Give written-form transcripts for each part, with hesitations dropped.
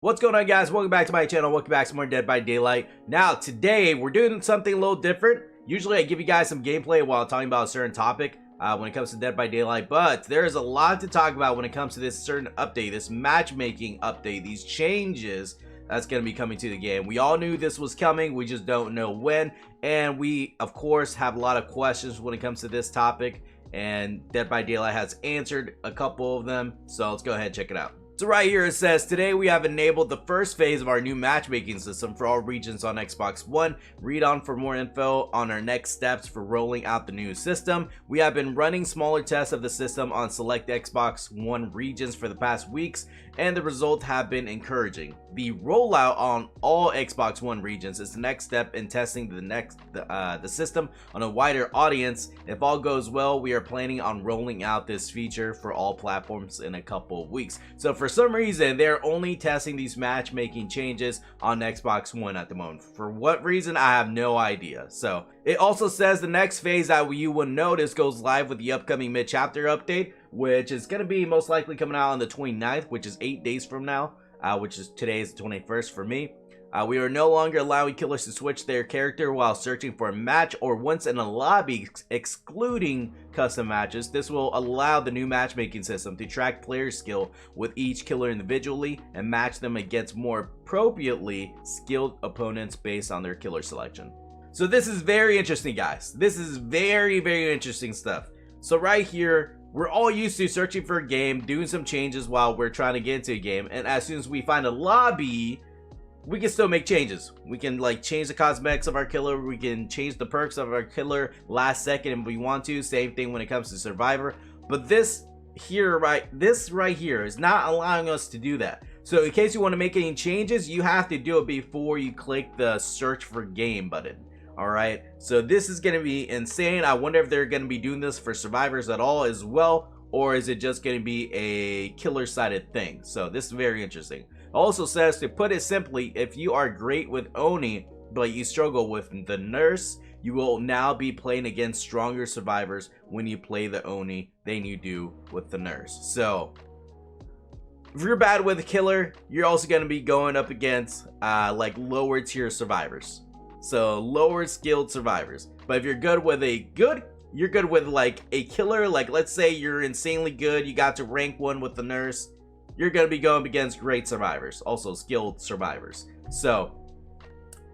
What's going on, guys? Welcome back to my channel. Welcome back to more Dead by Daylight. Now, today we're doing something a little different. Usually I give you guys some gameplay while talking about a certain topic when it comes to Dead by Daylight, but there's a lot to talk about when it comes to this certain update, this matchmaking update, these changes that's going to be coming to the game. We all knew this was coming, we just don't know when, and we of course have a lot of questions when it comes to this topic, and Dead by Daylight has answered a couple of them, so let's go ahead and check it out. So right here it says, today we have enabled the first phase of our new matchmaking system for all regions on Xbox One. Read on for more info on our next steps for rolling out the new system. We have been running smaller tests of the system on select Xbox One regions for the past weeks, and the results have been encouraging. The rollout on all Xbox One regions is the next step in testing the system on a wider audience. If all goes well, we are planning on rolling out this feature for all platforms in a couple of weeks. So for some reason, they're only testing these matchmaking changes on Xbox One at the moment. For what reason, I have no idea. So it also says the next phase that you will notice goes live with the upcoming mid-chapter update, which is going to be most likely coming out on the 29th, which is 8 days from now, which is today is the 21st for me. We are no longer allowing killers to switch their character while searching for a match or once in a lobby, excluding custom matches. This will allow the new matchmaking system to track player skill with each killer individually and match them against more appropriately skilled opponents based on their killer selection. So this is very interesting, guys. This is very interesting stuff. So right here, we're all used to searching for a game, doing some changes while we're trying to get into a game, and as soon as we find a lobby, we can still make changes. We can like change the cosmetics of our killer, we can change the perks of our killer last second if we want to. Same thing when it comes to Survivor, but this right here is not allowing us to do that. So in case you want to make any changes, you have to do it before you click the search for game button. Alright, so this is going to be insane. I wonder if they're going to be doing this for survivors at all as well, or is it just going to be a killer sided thing? So this is very interesting. It also says, to put it simply, if you are great with Oni but you struggle with the nurse, you will now be playing against stronger survivors when you play the Oni than you do with the nurse. So if you're bad with a killer, you're also going to be going up against like lower tier survivors. So lower skilled survivors. But if you're good with you're good with like a killer, like let's say you're insanely good, you got to rank 1 with the nurse, you're going to be going against great survivors, also skilled survivors. So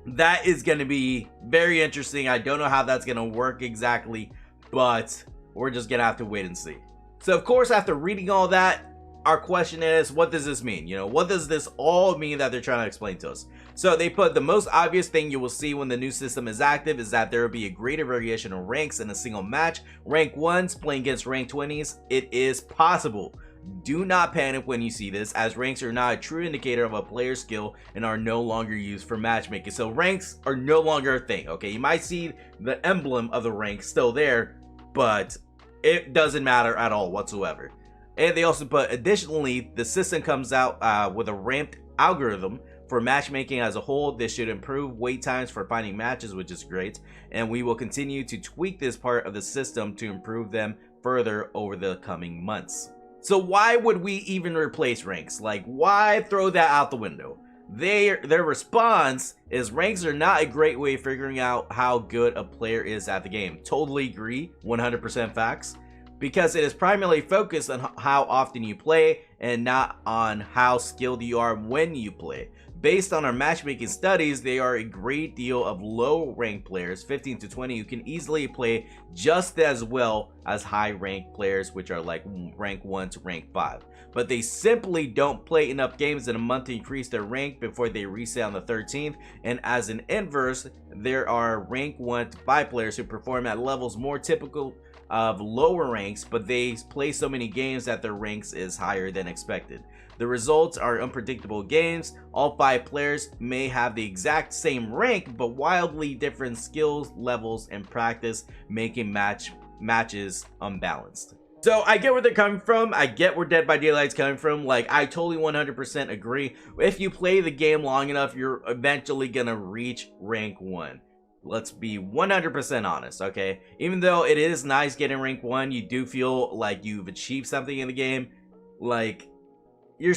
that is going to be very interesting. I don't know how that's going to work exactly, but we're just going to have to wait and see. So of course, after reading all that, our question is, what does this mean? You know, what does this all mean that they're trying to explain to us? So they put the most obvious thing you will see when the new system is active is that there will be a greater variation of ranks in a single match. Rank 1s playing against rank 20s. It is possible. Do not panic when you see this, as ranks are not a true indicator of a player's skill and are no longer used for matchmaking. So ranks are no longer a thing, okay? You might see the emblem of the rank still there, but it doesn't matter at all whatsoever. And they also put, additionally, the system comes out with a ramped algorithm for matchmaking as a whole. This should improve wait times for finding matches, which is great. And we will continue to tweak this part of the system to improve them further over the coming months. So why would we even replace ranks? Like, why throw that out the window? Their response is, ranks are not a great way of figuring out how good a player is at the game. Totally agree, 100% facts. Because it is primarily focused on how often you play and not on how skilled you are when you play. Based on our matchmaking studies, there are a great deal of low ranked players, 15 to 20, who can easily play just as well as high ranked players, which are like rank 1 to rank 5. But they simply don't play enough games in a month to increase their rank before they reset on the 13th. And as an inverse, there are rank 1 to 5 players who perform at levels more typical of lower ranks, but they play so many games that their ranks is higher than expected. The results are unpredictable games. All 5 players may have the exact same rank, but wildly different skills levels and practice, making matches unbalanced. So I get where they're coming from. I get where Dead by Daylight's coming from. Like, I totally 100% agree. If you play the game long enough, you're eventually gonna reach rank 1. Let's be 100% honest, okay? Even though it is nice getting rank 1, you do feel like you've achieved something in the game. Like, you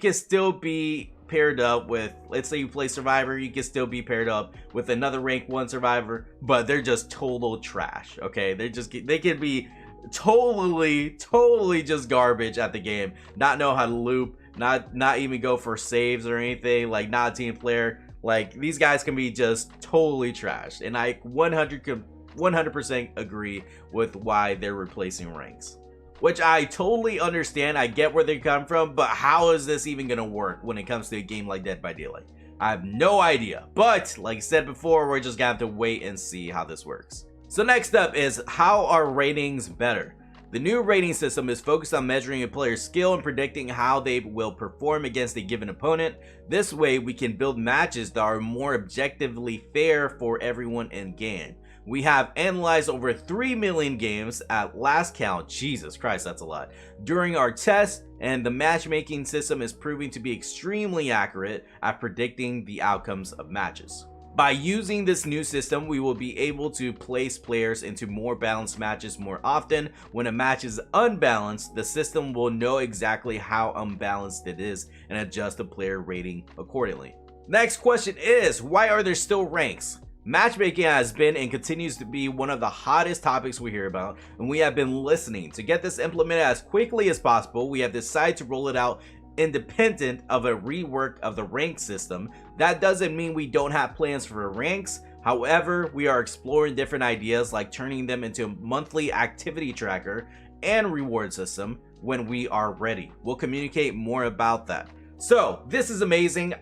can still be paired up with, let's say you play Survivor, you can still be paired up with another rank 1 Survivor, but they're just total trash, okay? They can be totally just garbage at the game, not know how to loop, not even go for saves or anything, like not a team player. Like, these guys can be just totally trash, and I 100% agree with why they're replacing ranks, which I totally understand. I get where they come from, but how is this even gonna work when it comes to a game like Dead by Daylight? I have no idea, but like I said before, we're just gonna have to wait and see how this works. So next up is, how are ratings better? The new rating system is focused on measuring a player's skill and predicting how they will perform against a given opponent. This way, we can build matches that are more objectively fair for everyone in game. We have analyzed over 3 million games at last count, Jesus Christ, that's a lot, during our test, and the matchmaking system is proving to be extremely accurate at predicting the outcomes of matches. By using this new system, we will be able to place players into more balanced matches more often. When a match is unbalanced, the system will know exactly how unbalanced it is and adjust the player rating accordingly. Next question is, why are there still ranks? Matchmaking has been and continues to be one of the hottest topics we hear about, and we have been listening. To get this implemented as quickly as possible, we have decided to roll it out independent of a rework of the rank system. That doesn't mean we don't have plans for ranks. However, we are exploring different ideas, like turning them into a monthly activity tracker and reward system when we are ready. We'll communicate more about that. So this is amazing.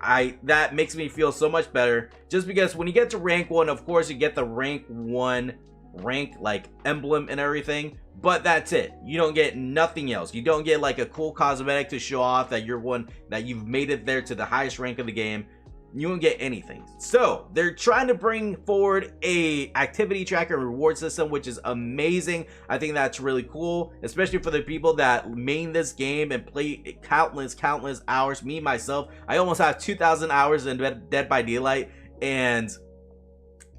That makes me feel so much better, just because when you get to rank 1, of course you get the rank 1 rank like emblem and everything, but that's it. You don't get nothing else. You don't get like a cool cosmetic to show off that you've made it there to the highest rank of the game. You don't get anything. So they're trying to bring forward a activity tracker and reward system, which is amazing. I think that's really cool, especially for the people that main this game and play countless hours. Me myself, I almost have 2,000 hours in Dead by Daylight, and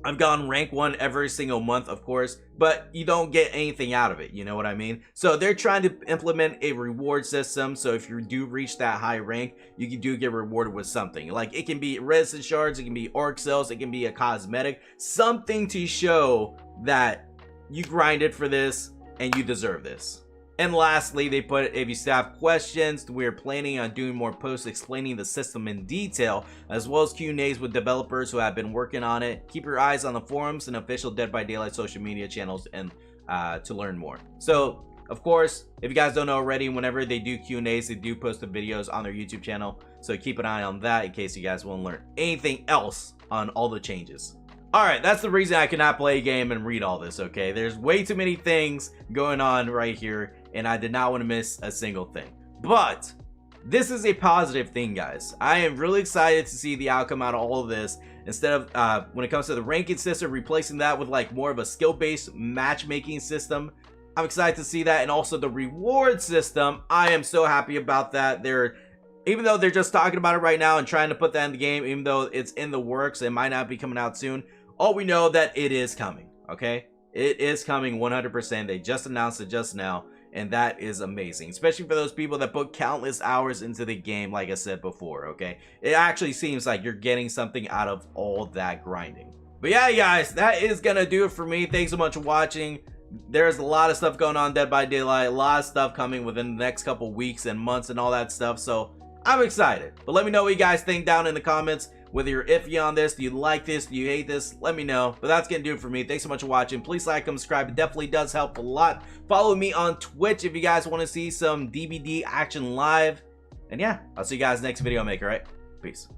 I've gone rank 1 every single month, of course, but you don't get anything out of it, you know what I mean? So they're trying to implement a reward system, so if you do reach that high rank, you do get rewarded with something. Like, it can be resin shards, it can be orc cells, it can be a cosmetic, something to show that you grinded for this and you deserve this. And lastly, they put, if you still have questions, we're planning on doing more posts explaining the system in detail, as well as Q&As with developers who have been working on it. Keep your eyes on the forums and official Dead by Daylight social media channels and to learn more. So, of course, if you guys don't know already, whenever they do Q&As, they do post the videos on their YouTube channel. So keep an eye on that in case you guys want to learn anything else on all the changes. Alright, that's the reason I cannot play a game and read all this, okay? There's way too many things going on right here, and I did not want to miss a single thing. But this is a positive thing, guys. I am really excited to see the outcome out of all of this. Instead of, when it comes to the ranking system, replacing that with like more of a skill-based matchmaking system. I'm excited to see that. And also the reward system. I am so happy about that. Even though they're just talking about it right now and trying to put that in the game, even though it's in the works, it might not be coming out soon. All we know that it is coming, okay? It is coming 100%. They just announced it just now, and that is amazing, especially for those people that put countless hours into the game, like I said before, okay? It actually seems like you're getting something out of all that grinding. But yeah, guys, that is gonna do it for me. Thanks so much for watching. There's a lot of stuff going on Dead by Daylight, a lot of stuff coming within the next couple weeks and months and all that stuff, so I'm excited. But let me know what you guys think down in the comments. Whether you're iffy on this, do you like this, do you hate this, let me know. But that's gonna do it for me. Thanks so much for watching. Please like and subscribe. It definitely does help a lot. Follow me on Twitch if you guys want to see some DBD action live. And yeah, I'll see you guys next video, maker. Right? Peace.